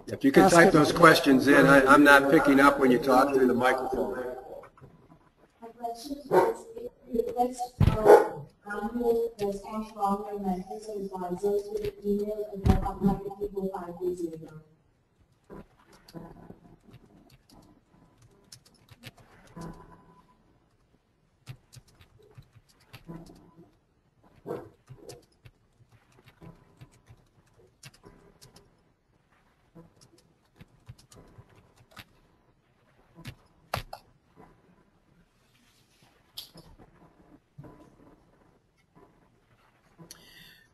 If you can type those questions in, I'm not picking up when you talk through the microphone. My question is, if request for annual response from your mentors or advisors with an email and then automatically go 5 days later.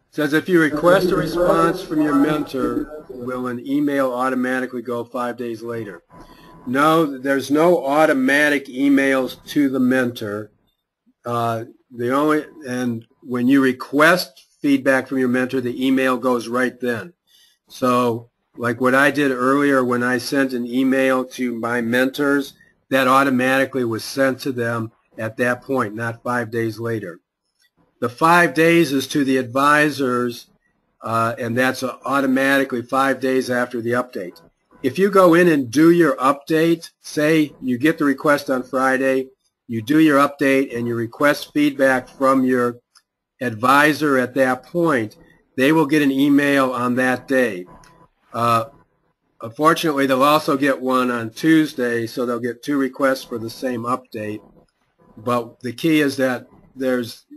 It says if you request a response from your mentor, will an email automatically go 5 days later? No, there's no automatic emails to the mentor. And when you request feedback from your mentor, the email goes right then. So like what I did earlier when I sent an email to my mentors, that automatically was sent to them at that point, not 5 days later. The 5 days is to the advisors, and that's automatically 5 days after the update. If you go in and do your update, say you get the request on Friday, you do your update and you request feedback from your advisor at that point, they will get an email on that day. Unfortunately, they'll also get one on Tuesday, so they'll get 2 requests for the same update. But the key is that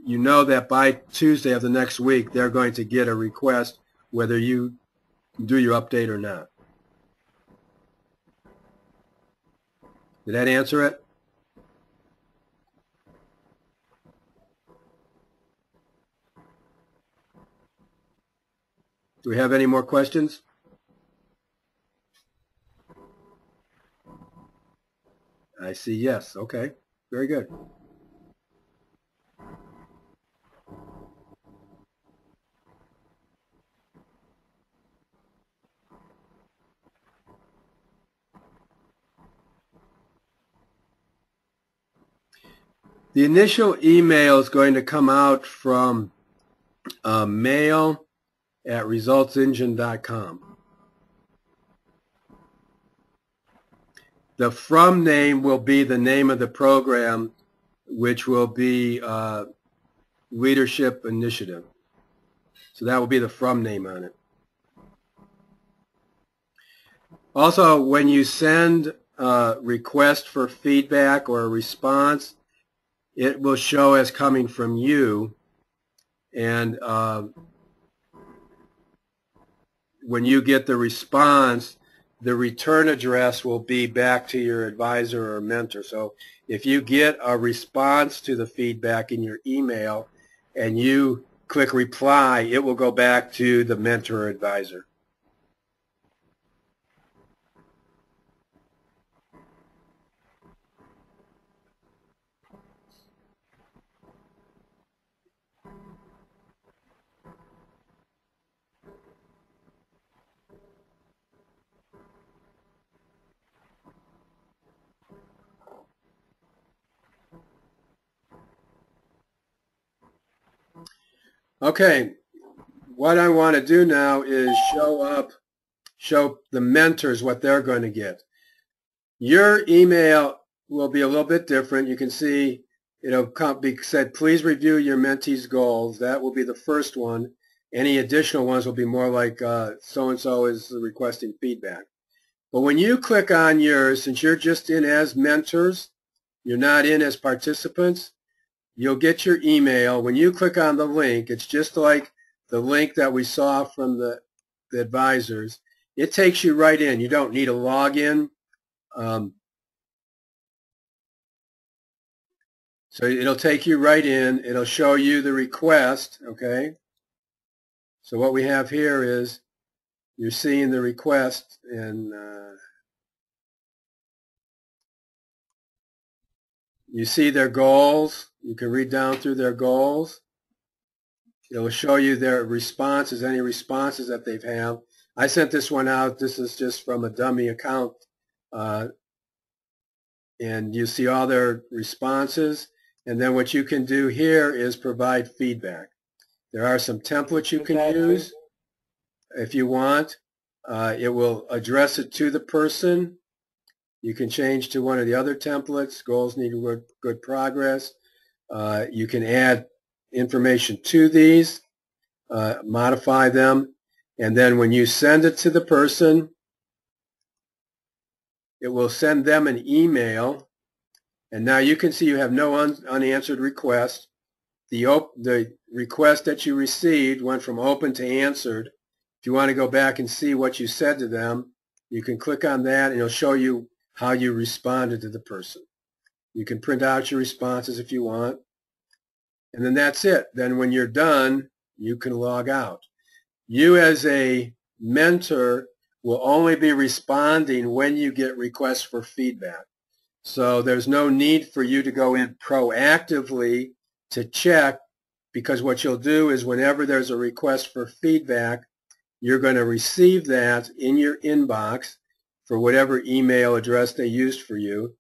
you know that by Tuesday of the next week, they're going to get a request whether you do your update or not. Did that answer it? Do we have any more questions? I see yes. Okay. Very good. The initial email is going to come out from mail@resultsengine.com. The from name will be the name of the program, which will be Leadership Initiative. So that will be the from name on it. Also, when you send a request for feedback or a response, it will show as coming from you, and when you get the response, the return address will be back to your advisor or mentor. So if you get a response to the feedback in your email and you click reply, it will go back to the mentor or advisor. Okay, what I want to do now is show the mentors what they're going to get. Your email will be a little bit different. You can see it'll be said, please review your mentee's goals. That will be the first one. Any additional ones will be more like so-and-so is requesting feedback. But when you click on yours, since you're just in as mentors, you're not in as participants, you'll get your email. When you click on the link, it's just like the link that we saw from the advisors. It takes you right in. You don't need a login. So it'll take you right in. It'll show you the request, okay? So what we have here is you're seeing the request, and you see their goals. You can read down through their goals. It will show you their responses, any responses that they've had. I sent this one out. This is just from a dummy account. And you see all their responses. And then what you can do here is provide feedback. There are some templates you can use if you want. It will address it to the person. You can change to one of the other templates. Goals need good progress. You can add information to these, modify them, and then when you send it to the person, it will send them an email. And now you can see you have no unanswered requests. The request that you received went from open to answered. If you want to go back and see what you said to them, you can click on that and it'll show you how you responded to the person. You can print out your responses if you want. And then that's it. Then when you're done, you can log out. You as a mentor will only be responding when you get requests for feedback. So there's no need for you to go in proactively to check, because what you'll do is whenever there's a request for feedback, you're going to receive that in your inbox for whatever email address they used for you.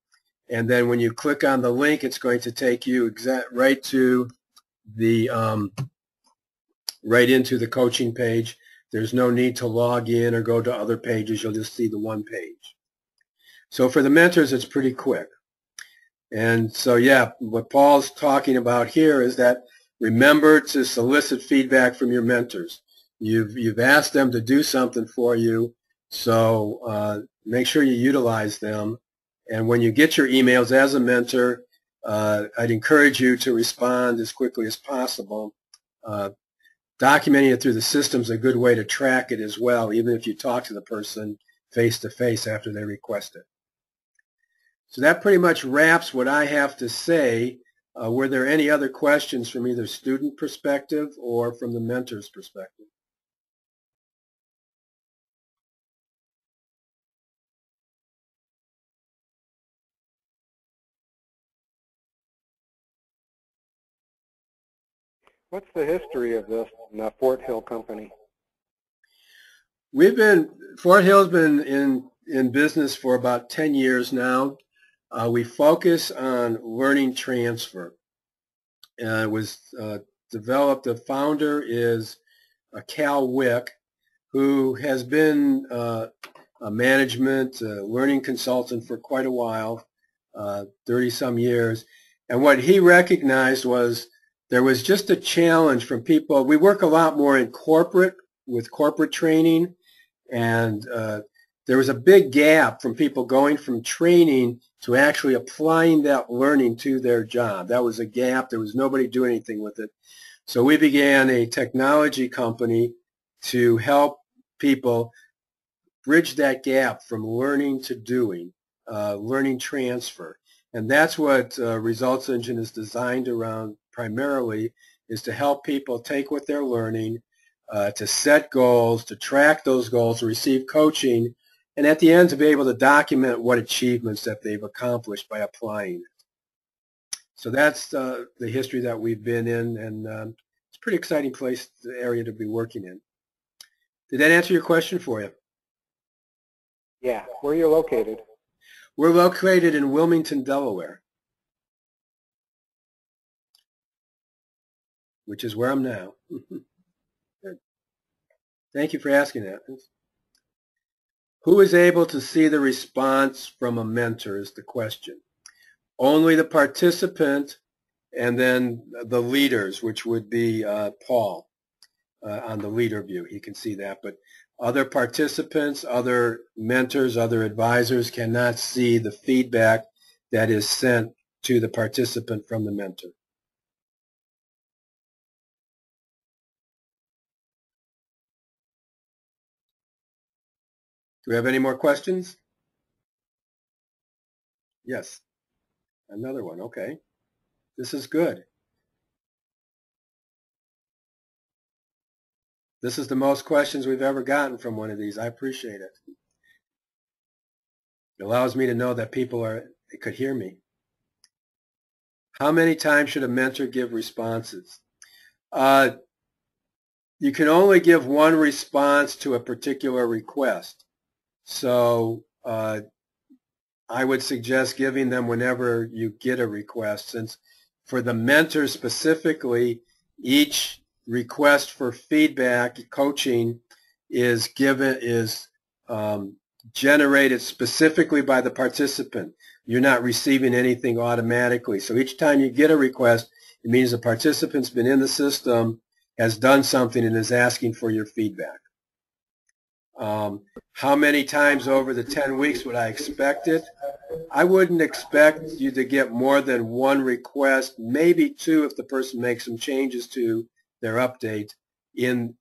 And then when you click on the link, it's going to take you right to the right into the coaching page. There's no need to log in or go to other pages. You'll just see the one page. So for the mentors, it's pretty quick. And so, yeah, what Paul's talking about here is that remember to solicit feedback from your mentors. You've asked them to do something for you, so make sure you utilize them. And when you get your emails as a mentor, I'd encourage you to respond as quickly as possible. Documenting it through the system is a good way to track it as well, even if you talk to the person face-to-face after they request it. So that pretty much wraps what I have to say. Were there any other questions from either student perspective or from the mentor's perspective? What's the history of this in the Fort Hill company? Fort Hill's been in business for about 10 years now. We focus on learning transfer. It was developed, the founder is Cal Wick, who has been a management learning consultant for quite a while, 30-some years. And what he recognized was there was just a challenge from people. We work a lot more in corporate, with corporate training, and there was a big gap from people going from training to actually applying that learning to their job. That was a gap. There was nobody doing anything with it. So we began a technology company to help people bridge that gap from learning to doing, learning transfer. And that's what Results Engine is designed around primarily, is to help people take what they're learning, to set goals, to track those goals, to receive coaching, and at the end to be able to document what achievements that they've accomplished by applying it. So that's the history that we've been in, and it's a pretty exciting area to be working in. Did that answer your question for you? Yeah. Where are you located? We're located in Wilmington, Delaware, which is where I'm now. Good. Thank you for asking that. Who is able to see the response from a mentor is the question. Only the participant and then the leaders, which would be Paul on the leader view. He can see that. But other participants, other mentors, other advisors cannot see the feedback that is sent to the participant from the mentor. Do we have any more questions? Yes. Another one. Okay. This is good. This is the most questions we've ever gotten from one of these. I appreciate it. It allows me to know that they could hear me. How many times should a mentor give responses? You can only give one response to a particular request. So I would suggest giving them whenever you get a request, since for the mentor specifically, each request for feedback, coaching, is generated specifically by the participant. You're not receiving anything automatically. So each time you get a request, it means the participant's been in the system, has done something, and is asking for your feedback. How many times over the 10 weeks would I expect it? I wouldn't expect you to get more than one request, maybe two if the person makes some changes to their update in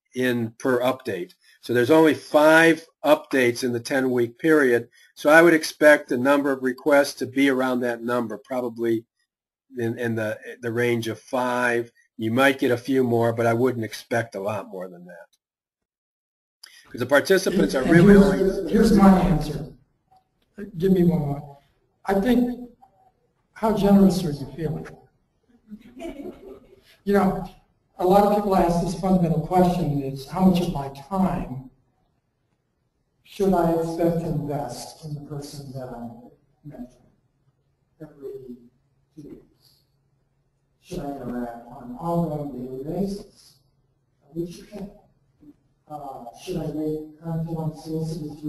per update. So there's only 5 updates in the 10-week period. So I would expect the number of requests to be around that number, probably in the range of 5. You might get a few more, but I wouldn't expect a lot more than that. Because the participants are really only... Here's my answer. Give me one more. I think, how generous are you feeling? You know, a lot of people ask this fundamental question is, how much of my time should I expect to invest in the person that I'm mentoring every 2 weeks? Should I interact on an ongoing daily basis? Which you can. Should I make content on solicitors